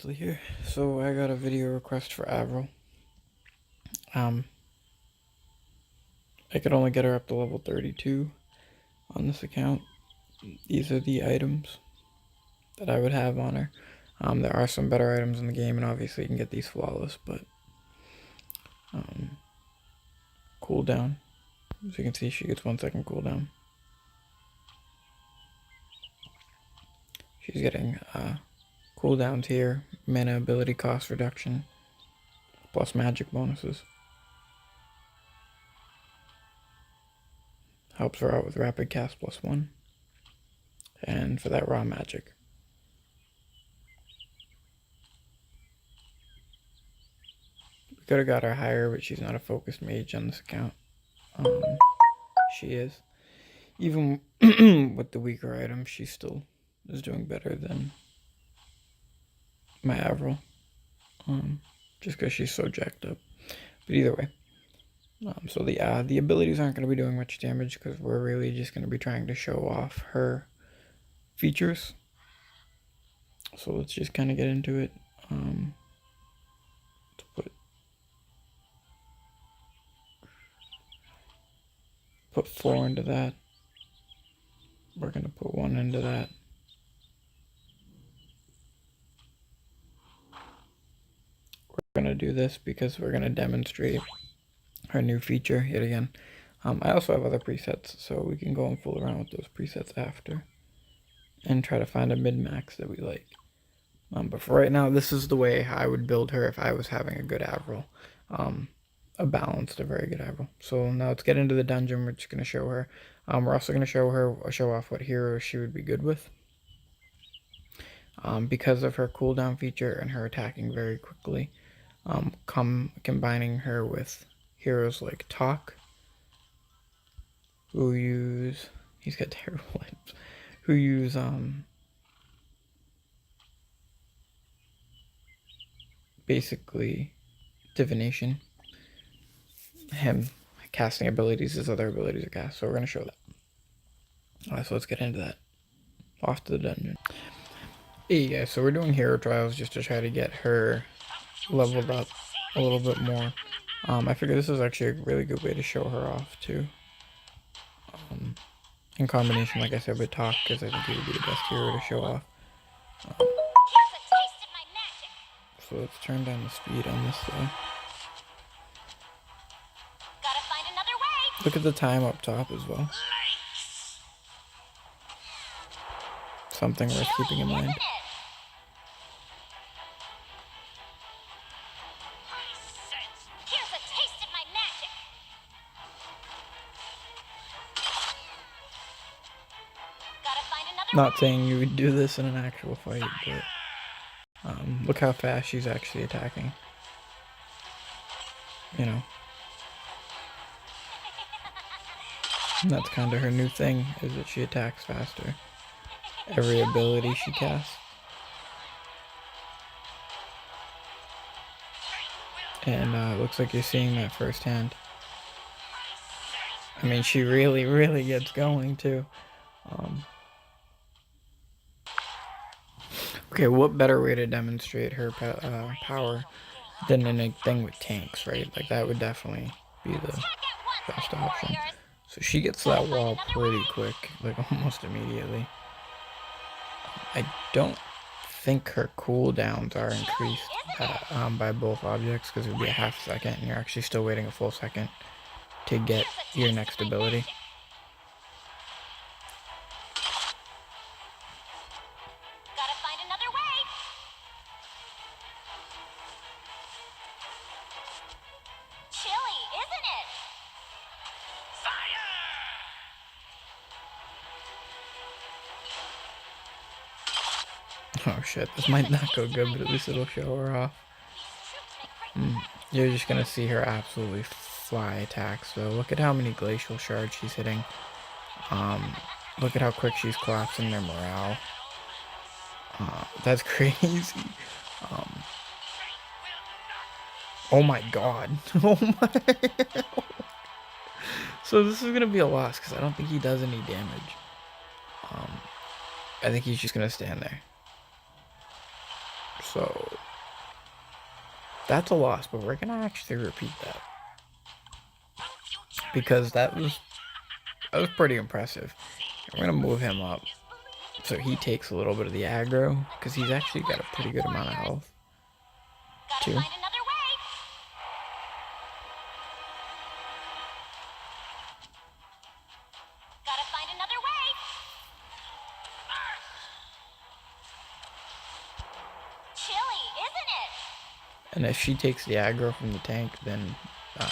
Monthly here. So I got a video request for Avril. Um, I could only get her up to level 32 on this account. These are the items that I would have on her. There are some better items in the game, and obviously you can get these flawless, but cooldown. As you can see, she gets 1 second cooldown. She's getting cooldowns here, mana ability cost reduction, plus magic bonuses. Helps her out with rapid cast +1. And for that raw magic. We could have got her higher, but she's not a focused mage on this account. She is. Even with the weaker items, she still is doing better than my Avril. Just because she's so jacked up. But either way. So the abilities aren't going to be doing much damage because we're really just going to be trying to show off her features. So let's just kind of get into it. Let's put 4 into that. We're going to put 1 into that. We're going to do this because we're going to demonstrate her new feature yet again. I also have other presets, so we can go and fool around with those presets after and try to find a mid-max that we like. But for right now, this is the way I would build her if I was having a good Avril. A balanced, a very good Avril. So now let's get into the dungeon. We're just going to show her. We're also going to show off what hero she would be good with. Because of her cooldown feature and her attacking very quickly. Combining her with heroes like Talk, who use... He's got terrible lips. Who use... basically divination. Him casting abilities, his other abilities are cast, so we're going to show that. Alright, so let's get into that. Off to the dungeon. Hey guys, so we're doing hero trials just to try to get her leveled up a little bit more. I figure this is actually a really good way to show her off too. In combination, like I said, with Talk, because I think he would be the best hero to show off. So let's turn down the speed on this though. Look at the time up top as well. Something worth keeping in mind. Not saying you would do this in an actual fight, but look how fast she's actually attacking. You know. And that's kind of her new thing, is that she attacks faster. Every ability she casts. And it looks like you're seeing that firsthand. I mean, she really, really gets going too. Okay, what better way to demonstrate her power than in a thing with tanks, right? Like, that would definitely be the best option. So she gets that wall pretty quick, like almost immediately. I don't think her cooldowns are increased by both objects, because it would be a half second, and you're actually still waiting a full second to get your next ability. Oh shit, this might not go good, but at least it'll show her off. You're just gonna see her absolutely fly attacks, though. Look at how many glacial shards she's hitting. Look at how quick she's collapsing their morale. That's crazy. Oh my god. Oh my... So this is gonna be a loss, because I don't think he does any damage. I think he's just gonna stand there. So that's a loss, but we're gonna actually repeat that because that was pretty impressive. We're gonna move him up so he takes a little bit of the aggro because he's actually got a pretty good amount of health too. And if she takes the aggro from the tank, then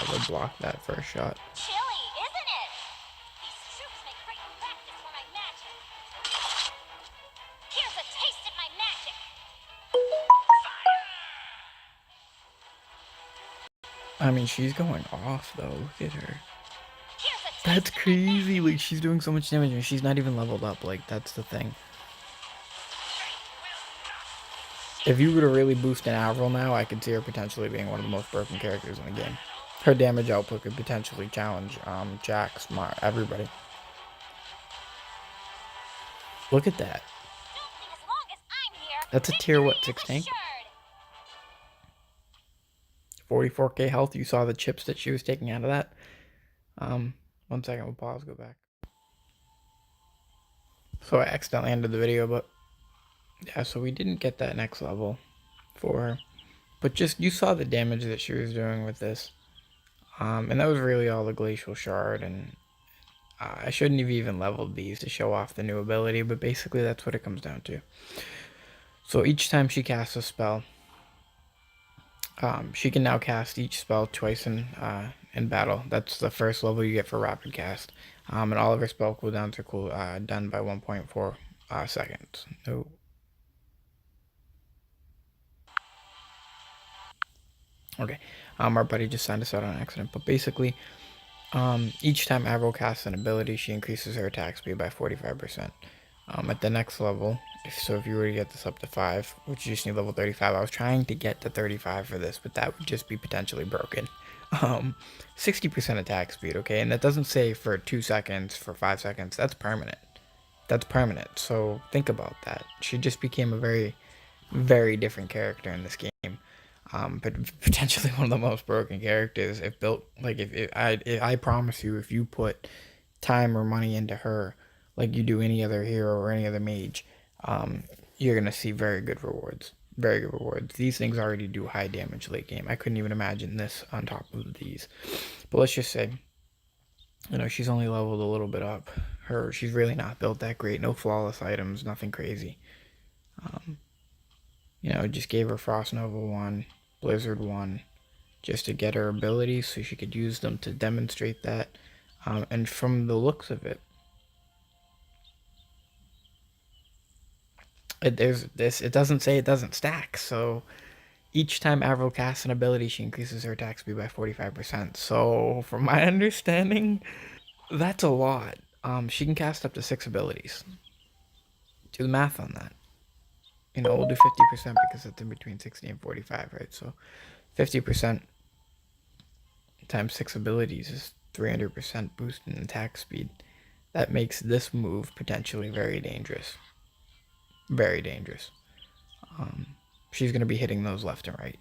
we'll block that first shot. Chilly, isn't it? These soups make great practice for my magic. Here's a taste of my magic. I mean, she's going off though. Look at her. That's crazy. Like, she's doing so much damage and she's not even leveled up. Like, that's the thing. If you were to really boost an Avril now, I could see her potentially being one of the most broken characters in the game. Her damage output could potentially challenge Jax, everybody. Look at that. That's a tier what, 6 tank? 44k health. You saw the chips that she was taking out of that. 1 second, we'll pause, go back. So I accidentally ended the video, but yeah, so we didn't get that next level for her. But just, you saw the damage that she was doing with this. And that was really all the Glacial Shard, and I shouldn't have even leveled these to show off the new ability, but basically that's what it comes down to. So each time she casts a spell, she can now cast each spell twice in battle. That's the first level you get for rapid cast. And all of her spell cooldowns are done by 1.4 seconds. No. Okay, our buddy just signed us out on accident, but basically, each time Avril casts an ability, she increases her attack speed by 45%. At the next level, if you were to get this up to 5, which you just need level 35, I was trying to get to 35 for this, but that would just be potentially broken. 60% attack speed, okay, and that doesn't say for 2 seconds, for 5 seconds, that's permanent. That's permanent, so think about that. She just became a very, very different character in this game. But potentially one of the most broken characters if built. Like, if I promise you, if you put time or money into her like you do any other hero or any other mage, you're gonna see very good rewards. Very good rewards. These things already do high damage late game. I couldn't even imagine this on top of these. But let's just say, she's only leveled a little bit up. She's really not built that great. No flawless items, nothing crazy. Just gave her Frost Nova 1, Blizzard 1, just to get her abilities so she could use them to demonstrate that. And from the looks of it, it doesn't say it doesn't stack. So each time Avril casts an ability, she increases her attack speed by 45%. So from my understanding, that's a lot. She can cast up to 6 abilities. Do the math on that. We'll do 50% because it's in between 60 and 45, right? So 50% times 6 abilities is 300% boost in attack speed. That makes this move potentially very dangerous. Very dangerous. She's going to be hitting those left and right.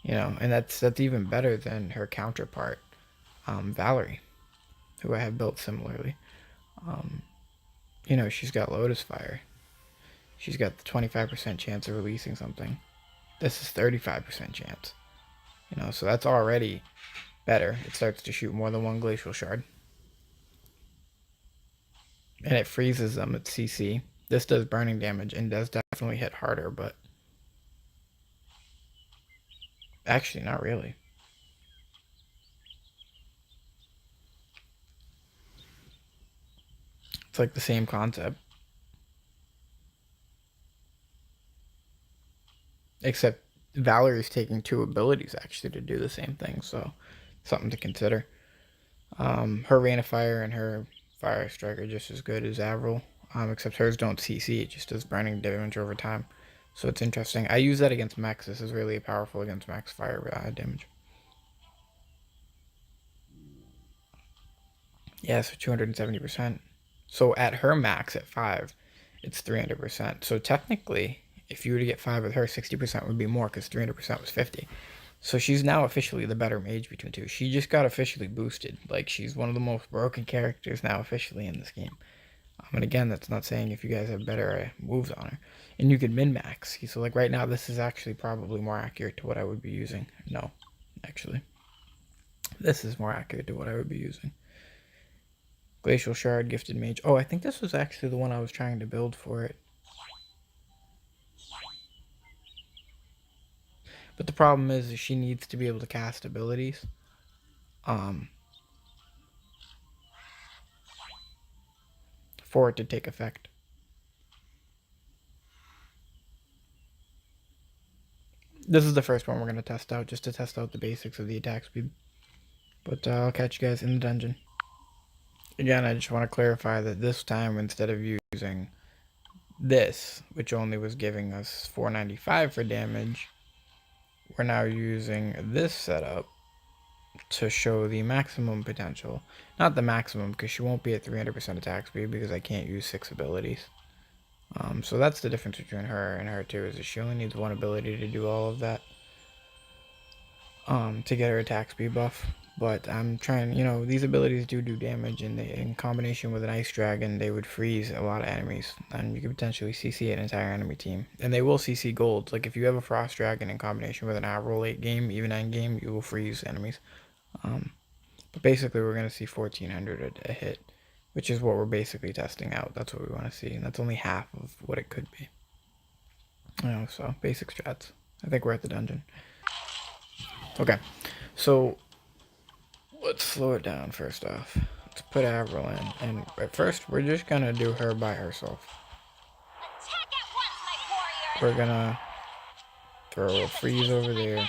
And that's even better than her counterpart, Valerie, who I have built similarly. She's got Lotus Fire. She's got the 25% chance of releasing something. This is 35% chance. So that's already better. It starts to shoot more than 1 Glacial Shard. And it freezes them at CC. This does burning damage and does definitely hit harder, but actually not really. It's like the same concept. Except Valerie's taking 2 abilities actually to do the same thing, so something to consider. Her Rain of Fire and her Fire Strike are just as good as Avril, except hers don't CC, it just does burning damage over time. So it's interesting. I use that against Max. This is really powerful against Max Fire damage. Yeah, so 270%. So at her max at 5, it's 300%. So technically, If you were to get 5 with her, 60% would be more because 300% was 50. So she's now officially the better mage between two. She just got officially boosted. Like, she's one of the most broken characters now officially in this game. And again, that's not saying if you guys have better moves on her. And you could min-max. So like right now, this is actually probably more accurate to what I would be using. No, actually. This is more accurate to what I would be using. Glacial Shard, Gifted Mage. Oh, I think this was actually the one I was trying to build for it. But the problem is she needs to be able to cast abilities. For it to take effect. This is the first one we're going to test out, just to test out the basics of the attack speed. But I'll catch you guys in the dungeon. Again, I just want to clarify that this time, instead of using this, which only was giving us 495 for damage, we're now using this setup to show the maximum potential. Not the maximum, because she won't be at 300% attack speed because I can't use 6 abilities. So that's the difference between her and her too, is that she only needs 1 ability to do all of that. To get her attack speed buff. But I'm trying, these abilities do damage, and in combination with an ice dragon, they would freeze a lot of enemies, and you could potentially CC an entire enemy team. And they will CC gold. Like if you have a frost dragon in combination with an Avril late game, even end game, you will freeze enemies. But basically, we're gonna see 1400 a hit, which is what we're basically testing out. That's what we want to see, and that's only half of what it could be. So basic strats. I think we're at the dungeon. Okay, so let's slow it down first off. Let's put Avril in, and at first we're just gonna do her by herself. We're gonna throw a freeze over there.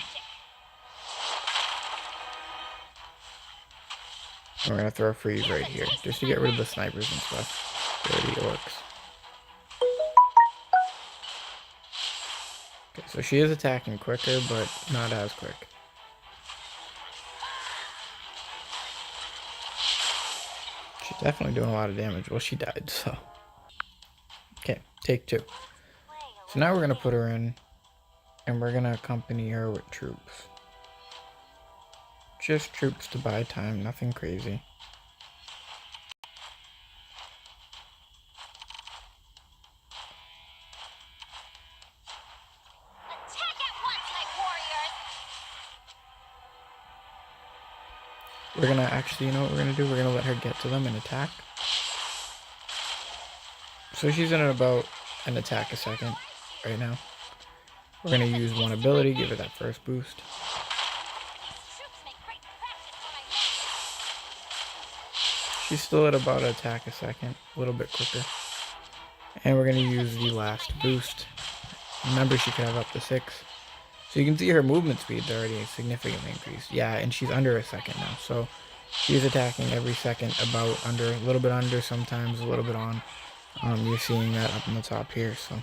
We're gonna throw a freeze right here, just to get rid of the snipers and stuff. Dirty orcs. Okay, so she is attacking quicker, but not as quick. She's definitely doing a lot of damage. Well, she died, so. Okay, take 2. So now we're gonna put her in, and we're gonna accompany her with troops. Just troops to buy time, nothing crazy. We're gonna actually, you know what we're gonna do? We're gonna let her get to them and attack. So she's in about an attack a second right now. We're gonna use 1 ability, give her that first boost. She's still at about an attack a second, a little bit quicker. And we're gonna use the last boost. Remember, she could have up to 6. So you can see her movement speed's already significantly increased. Yeah, and she's under a second now. So she's attacking every second, about under, a little bit under, sometimes a little bit on. You're seeing that up in the top here. So,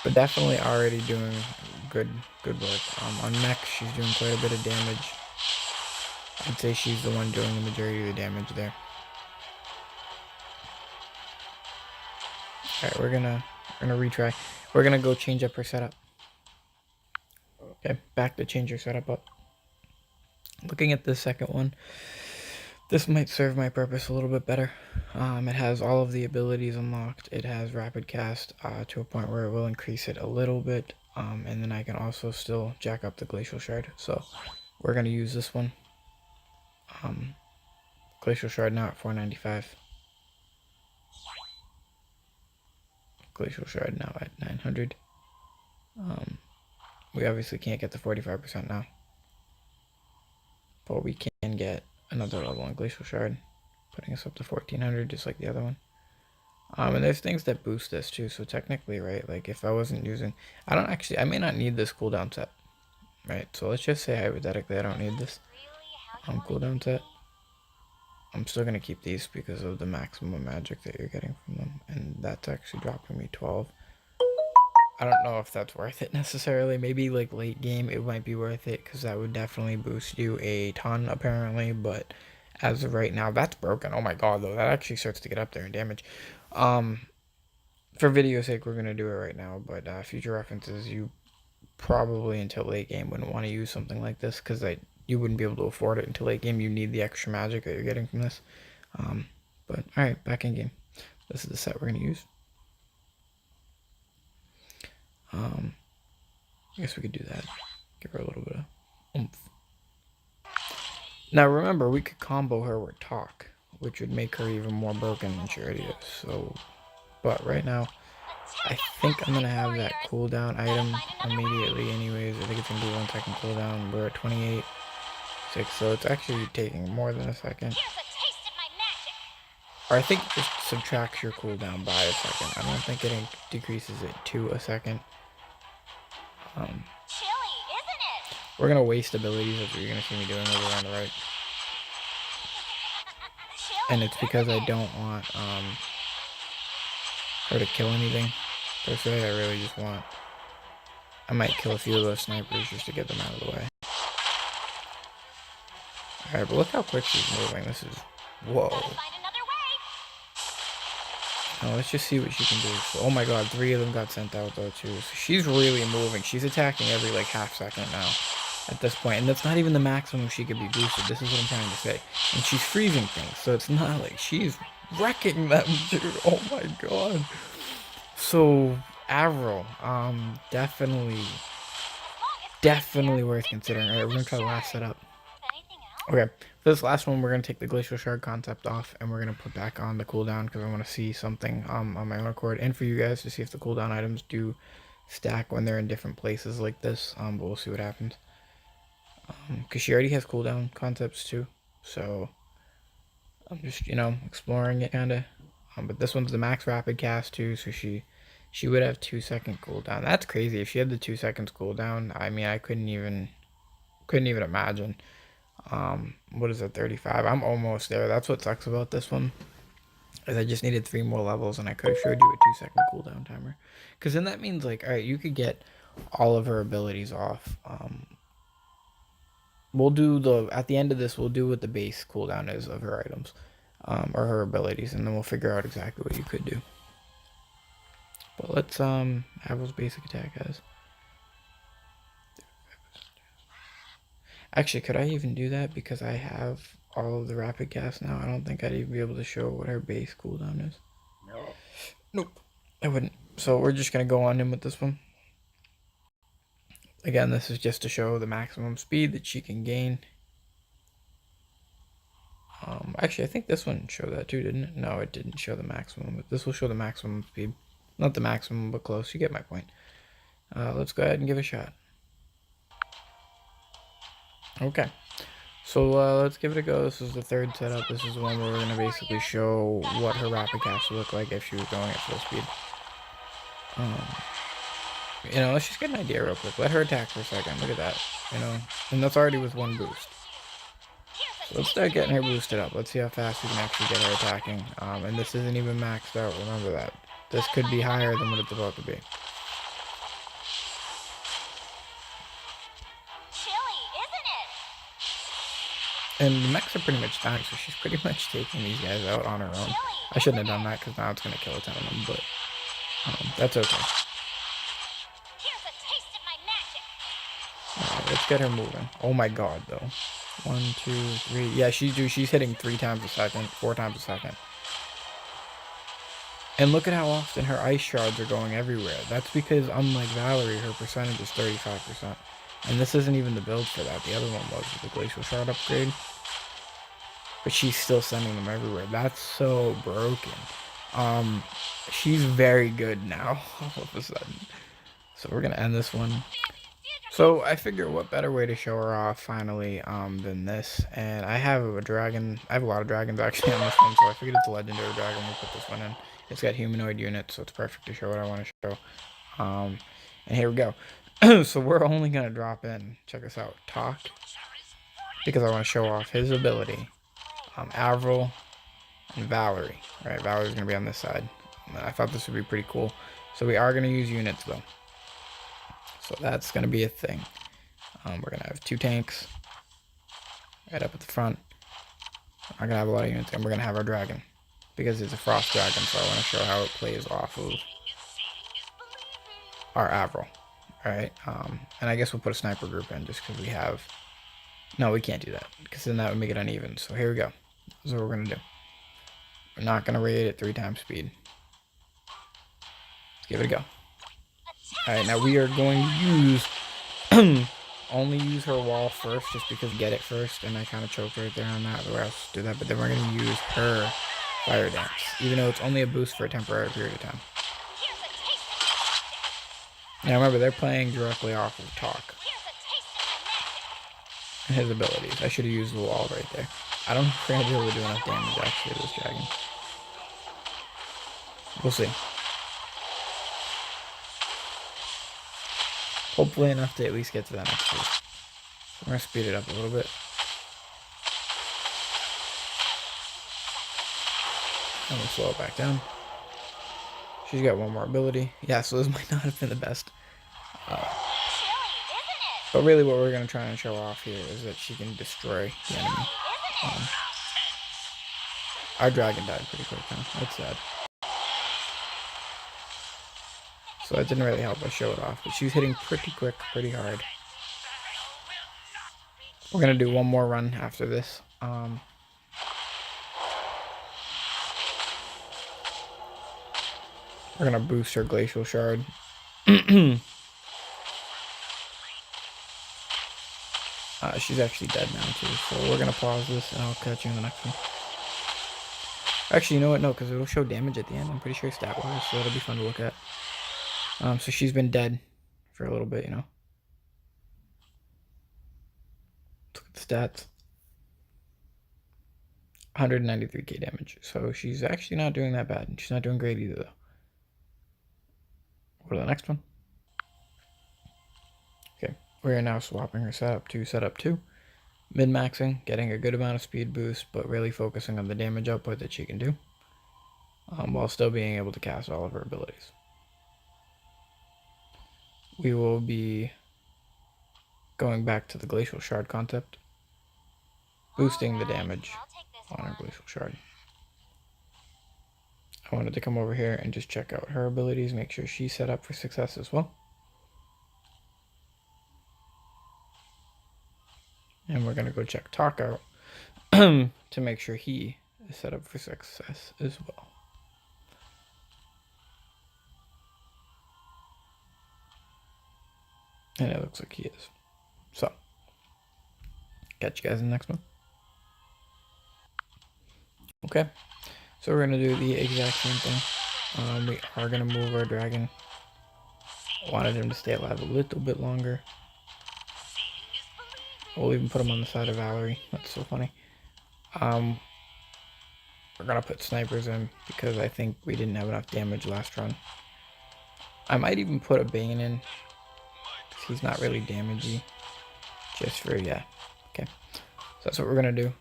but definitely already doing good work. On mech, she's doing quite a bit of damage. I'd say she's the one doing the majority of the damage there. Alright, we're gonna retry. We're gonna go change up her setup. Okay, back to change her setup up. Looking at the second one, this might serve my purpose a little bit better. It has all of the abilities unlocked. It has rapid cast to a point where it will increase it a little bit. And then I can also still jack up the Glacial Shard. So we're going to use this one. Glacial Shard now at 495. Glacial Shard now at 900. We obviously can't get the 45% now. But we can get another level on Glacial Shard, putting us up to 1400 just like the other one. And there's things that boost this too, so technically, right, like if I wasn't using, I may not need this cooldown set, right? So let's just say hypothetically I don't need this cooldown set. I'm still going to keep these because of the maximum magic that you're getting from them, and that's actually dropping me 12. I don't know if that's worth it necessarily. Maybe like late game it might be worth it, because that would definitely boost you a ton apparently, but as of right now, that's broken. Oh my god, though, that actually starts to get up there in damage. for video sake, we're gonna do it right now. But future references, you probably until late game wouldn't want to use something like this because you wouldn't be able to afford it until late game. You need the extra magic that you're getting from this. But all right, back in game. This is the set we're gonna use. I guess we could do that. Give her a little bit of oomph. Now remember, we could combo her with talk, which would make her even more broken than she already is. So, but right now, I think I'm gonna have that cooldown item immediately. Anyways, I think it's gonna be 1 second cooldown. We're at 28, 6, so it's actually taking more than a second. Or I think it just subtracts your cooldown by a second. I don't think it decreases it to a second. We're gonna waste abilities, that's what you're gonna see me doing over on the right. And it's because I don't want her to kill anything per se. I really just want, I might kill a few of those snipers just to get them out of the way. Alright, but look how quick she's moving. This is, whoa. Now let's just see what she can do. So, oh my god, 3 of them got sent out though too. So she's really moving. She's attacking every like half second now at this point. And that's not even the maximum she could be boosted. This is what I'm trying to say. And she's freezing things. So it's not like she's wrecking them, dude. Oh my god. So Avril, definitely worth considering. Alright, we're gonna try the last setup. Okay, for this last one, we're going to take the Glacial Shard concept off, and we're going to put back on the cooldown, because I want to see something on my own accord, and for you guys to see if the cooldown items do stack when they're in different places like this, but we'll see what happens. Because she already has cooldown concepts too, so I'm just, exploring it, kind of. But this one's the max rapid cast too, so she would have 2 second cooldown. That's crazy. If she had the 2 seconds cooldown, I mean, I couldn't even imagine. What is it, 35? I'm almost there. That's what sucks about this one, is I just needed 3 more levels, and I could have showed you a 2 second cooldown timer, because then that means, like, alright, you could get all of her abilities off. We'll do at the end of this, we'll do what the base cooldown is of her items, or her abilities, and then we'll figure out exactly what you could do. But let's Avril's basic attack as. Actually, could I even do that? Because I have all of the rapid cast now. I don't think I'd even be able to show what her base cooldown is. No. Nope. I wouldn't. So we're just going to go on in with this one. Again, this is just to show the maximum speed that she can gain. Actually, I think this one showed that too, didn't it? No, it didn't show the maximum, but this will show the maximum speed. Not the maximum, but close. You get my point. Let's go ahead and give it a shot. Okay, so let's give it a go. This is the third setup. This is the one where we're going to basically show what her rapid cast would look like if she was going at full speed. Let's just get an idea real quick. Let her attack for a second. Look at that, and that's already with 1 boost. So let's start getting her boosted up. Let's see how fast we can actually get her attacking. And this isn't even maxed out, remember that. This could be higher than what it's about to be. And the mechs are pretty much dying, so she's pretty much taking these guys out on her own. I shouldn't have done that, because now it's going to kill a ton of them, but that's okay. Alright, let's get her moving. Oh my god, though. 1, 2, 3. Yeah, she's hitting 3 times a second, 4 times a second. And look at how often her ice shards are going everywhere. That's because, unlike Valerie, her percentage is 35%. And this isn't even the build for that. The other one was the Glacial Shard upgrade. But she's still sending them everywhere. That's so broken. She's very good now, all of a sudden. So we're going to end this one. So I figure what better way to show her off, finally, than this. And I have a dragon. I have a lot of dragons, actually, on this one. So I figured it's a legendary dragon. We'll put this one in. It's got humanoid units, so it's perfect to show what I want to show. And here we go. So we're only going to drop in, check this out, Talk, because I want to show off his ability. Avril and Valerie. Right, Valerie's going to be on this side. I thought this would be pretty cool. So we are going to use units, though. So that's going to be a thing. We're going to have 2 tanks right up at the front. I'm going to have a lot of units, and we're going to have our dragon, because it's a frost dragon, so I want to show how it plays off of our Avril. Alright, and I guess we'll put a sniper group in just because we have... No, we can't do that, because then that would make it uneven. So here we go. This is what we're going to do. We're not going to raid at 3 times speed. Let's give it a go. Alright, now we are going to use... only use her wall first, just because get it first, and I kind of choked right there on that, or else do that, but then we're going to use her fire dance, even though it's only a boost for a temporary period of time. Now remember, they're playing directly off of talk and his abilities. I should have used the wall right there. I don't think I'll be able to do enough damage actually to this dragon. We'll see. Hopefully enough to at least get to that next phase. So we're going to speed it up a little bit. And we'll slow it back down. She's got one more ability. Yeah, so this might not have been the best. But really what we're going to try and show off here is that she can destroy the enemy. Our dragon died pretty quick though. That's sad. So that didn't really help us show it off. But she was hitting pretty quick, pretty hard. We're going to do one more run after this. We're going to boost her glacial shard. She's actually dead now too, so we're gonna pause this and I'll catch you in the next one. Actually, you know what? No, because it'll show damage at the end. I'm pretty sure stat-wise, so that'll be fun to look at. So she's been dead for a little bit, you know. Look at the stats. 193k damage. So she's actually not doing that bad. She's not doing great either, though. Go to the next one. Okay, we're now swapping her setup to setup 2. Min-maxing, getting a good amount of speed boost, but really focusing on the damage output that she can do, while still being able to cast all of her abilities. We will be going back to the Glacial Shard concept, boosting the damage on our Glacial Shard. I wanted to come over here and just check out her abilities, make sure she's set up for success as well. And we're going to go check Talk out to make sure he is set up for success as well. And it looks like he is. So, catch you guys in the next one. Okay, so we're going to do the exact same thing. We are going to move our dragon. Wanted him to stay alive a little bit longer. We'll even put him on the side of Valerie. That's so funny. We're going to put snipers in because I think we didn't have enough damage last run. I might even put a Bane in. He's not really damagey. Just for, yeah. Okay. So that's what we're going to do.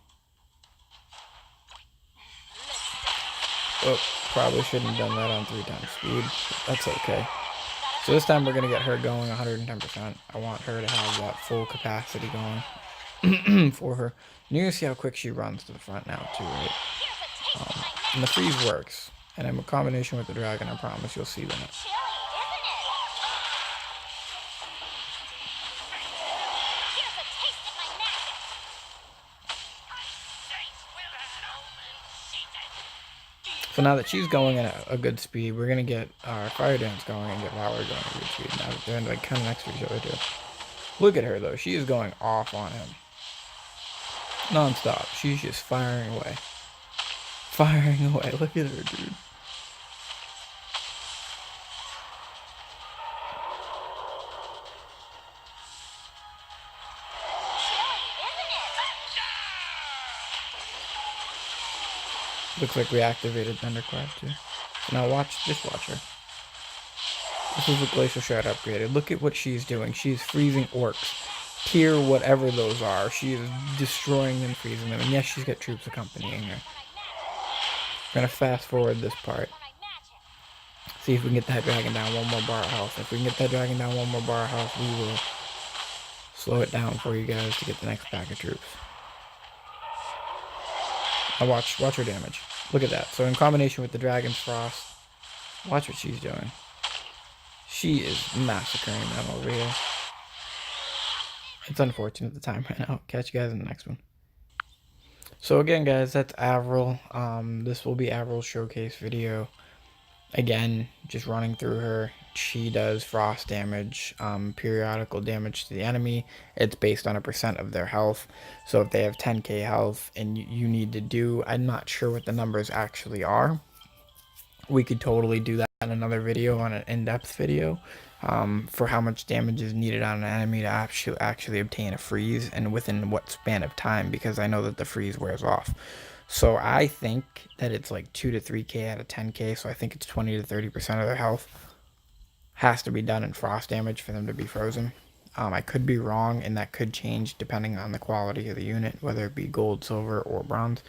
Oh, probably shouldn't have done that on 3 times speed. But that's okay. So this time we're going to get her going 110%. I want her to have that full capacity going for her. And you're going to see how quick she runs to the front now too, right? And the freeze works. And in combination with the dragon, I promise you'll see that. So now that she's going at a good speed, we're going to get our fire dance going and get Valerie going at a good speed. Now that they're like kind of next to each other too. Look at her though. She is going off on him. Non-stop. She's just firing away. Firing away. Look at her, dude. Looks like we activated Thunderclap too. So now watch her. This is the Glacial Shard upgraded. Look at what she's doing. She's freezing orcs. Tier whatever those are. She is destroying them, freezing them. And yes, she's got troops accompanying her. We're going to fast forward this part. See if we can get that dragon down one more bar of health. If we can get that dragon down one more bar of health, we will slow it down for you guys to get the next pack of troops. Now watch her damage. Look at that. So in combination with the Dragon's Frost, watch what she's doing. She is massacring them over here. It's unfortunate the time right now. Catch you guys in the next one. So again, guys, that's Avril. This will be Avril's showcase video. Again, just running through her. She does frost damage, periodical damage to the enemy. It's based on a percent of their health. So if they have 10k health and you need to do, I'm not sure what the numbers actually are. We could totally do that in another video, on an in-depth video, for how much damage is needed on an enemy to actually obtain a freeze and within what span of time, because I know that the freeze wears off. So I think that it's like 2 to 3k out of 10k, so I think it's 20 to 30% of their health has to be done in frost damage for them to be frozen. I could be wrong, and that could change depending on the quality of the unit, whether it be gold, silver, or bronze.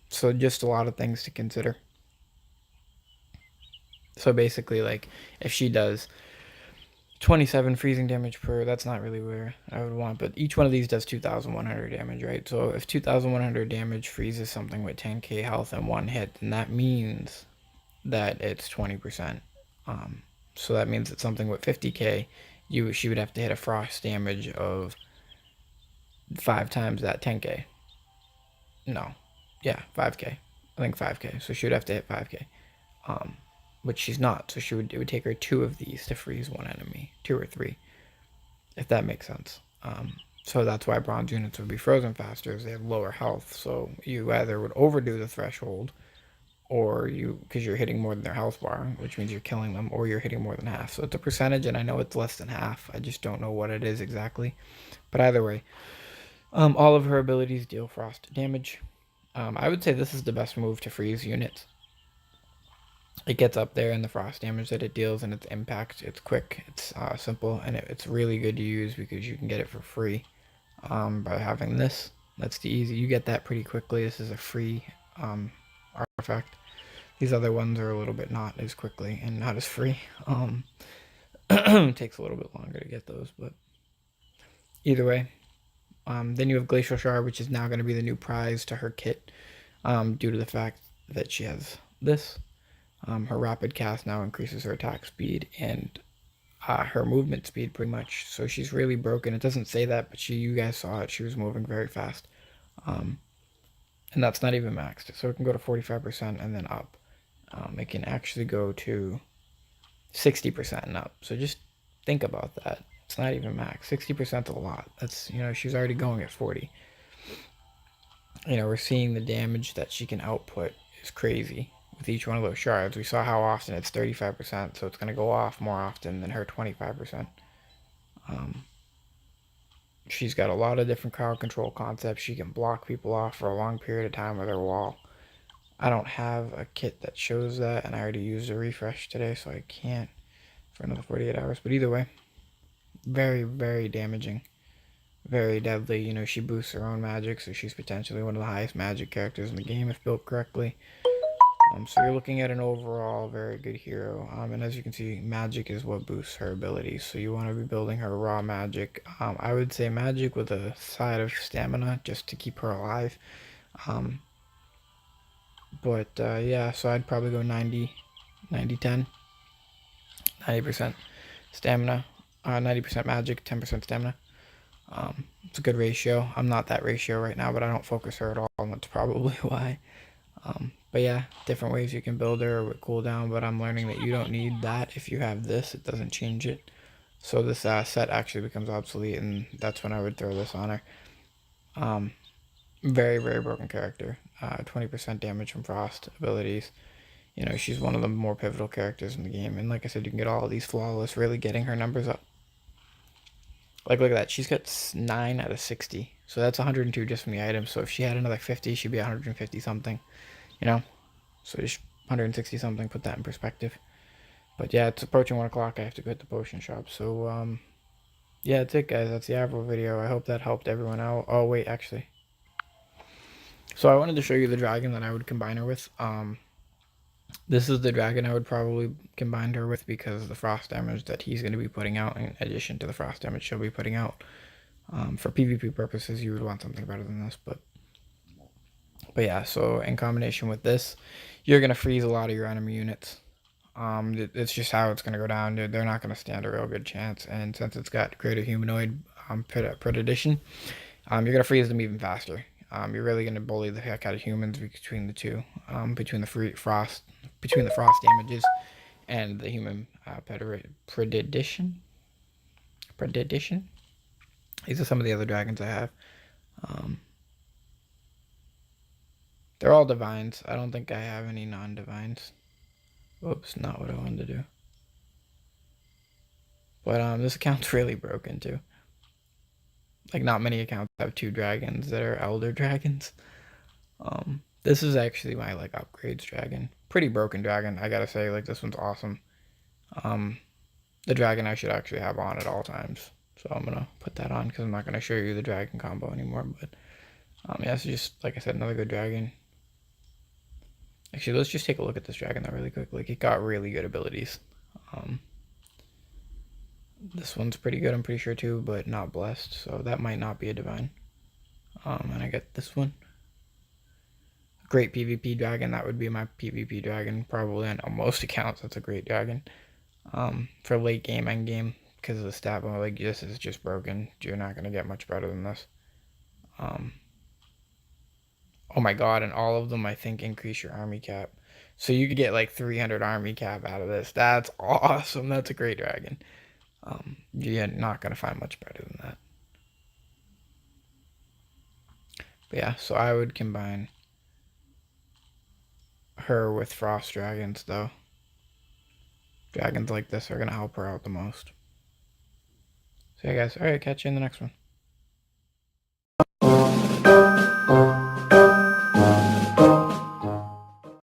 So just a lot of things to consider. So basically, like, if she does 27 freezing damage per, that's not really where I would want, but each one of these does 2,100 damage, right? So if 2,100 damage freezes something with 10k health in one hit, then that means that it's 20%. So that means that something with 50k, she would have to hit a frost damage of 5 times that 10k. No, yeah, 5k. I think 5k. So she would have to hit 5k. But she's not, so it would take her 2 of these to freeze one enemy, 2 or 3, if that makes sense. So that's why bronze units would be frozen faster, is they have lower health. So you either would overdo the threshold, or because you're hitting more than their health bar, which means you're killing them, or you're hitting more than half. So it's a percentage, and I know it's less than half. I just don't know what it is exactly. But either way, all of her abilities deal frost damage. I would say this is the best move to freeze units. It gets up there in the frost damage that it deals and its impact. It's quick, it's simple, and it's really good to use because you can get it for free by having this. That's the easy. You get that pretty quickly. This is a free artifact. These other ones are a little bit not as quickly and not as free. It takes a little bit longer to get those, but either way. Then you have Glacial Shard, which is now going to be the new prize to her kit, due to the fact that she has this. Her rapid cast now increases her attack speed and her movement speed pretty much. So she's really broken. It doesn't say that, but you guys saw it. She was moving very fast. And that's not even maxed. So it can go to 45% and then up. It can actually go to 60% and up. So just think about that. It's not even max. 60% is a lot. That's, she's already going at 40. We're seeing the damage that she can output is crazy with each one of those shards. We saw how often it's 35%, so it's going to go off more often than her 25%. She's got a lot of different crowd control concepts. She can block people off for a long period of time with her wall. I don't have a kit that shows that, and I already used a refresh today, so I can't for another 48 hours. But either way, very, very damaging. Very deadly. She boosts her own magic, so she's potentially one of the highest magic characters in the game if built correctly. So you're looking at an overall very good hero. And as you can see, magic is what boosts her abilities. So you want to be building her raw magic. I would say magic with a side of stamina just to keep her alive. Yeah, so I'd probably go 90, 10, 90% stamina, 90% magic, 10% stamina. It's a good ratio. I'm not that ratio right now, but I don't focus her at all, and that's probably why. But yeah, different ways you can build her with cooldown, but I'm learning that you don't need that if you have this. It doesn't change it. So this set actually becomes obsolete, and that's when I would throw this on her. Very, very broken character. 20% damage from frost abilities. She's one of the more pivotal characters in the game. And like I said, you can get all of these flawless, really getting her numbers up. Like, look at that. She's got 9 out of 60. So that's 102 just from the items. So if she had another 50, she'd be 150 something. So just 160 something. Put that in perspective. But yeah, it's approaching 1 o'clock. I have to go hit the potion shop. So, yeah, that's it, guys. That's the Avril video. I hope that helped everyone out. Oh, wait, actually. So I wanted to show you the dragon that I would combine her with. This is the dragon I would probably combine her with because of the frost damage that he's going to be putting out, in addition to the frost damage she'll be putting out. For PvP purposes, you would want something better than this, but yeah, so in combination with this, you're going to freeze a lot of your enemy units. It's just how it's gonna go down. They're not gonna stand a real good chance. And since it's got greater humanoid predidition, you're gonna freeze them even faster. You're really gonna bully the heck out of humans between the two, between the frost damages and the human predidition. Predidition. These are some of the other dragons I have. Um, they're all divines. I don't think I have any non-divines. Whoops, not what I wanted to do. But this account's really broken too. Like, not many accounts have 2 dragons that are elder dragons. This is actually my like upgrades dragon. Pretty broken dragon, I gotta say. Like, this one's awesome. The dragon I should actually have on at all times. So I'm gonna put that on because I'm not gonna show you the dragon combo anymore. But yeah, it's just like I said, another good dragon. Actually, let's just take a look at this dragon though really quick. Like, it got really good abilities. This one's pretty good, I'm pretty sure too, but not blessed, so that might not be a divine. And I get this one. Great PvP dragon, that would be my PvP dragon, probably on most accounts. That's a great dragon. For late game, end game, because of the stat mode, like, this is just broken. You're not gonna get much better than this. Oh my god, and all of them, I think, increase your army cap. So you could get like 300 army cap out of this. That's awesome. That's a great dragon. You're not gonna find much better than that. But yeah, so I would combine her with frost dragons, though. Dragons like this are gonna help her out the most. So yeah, guys. Alright, catch you in the next one.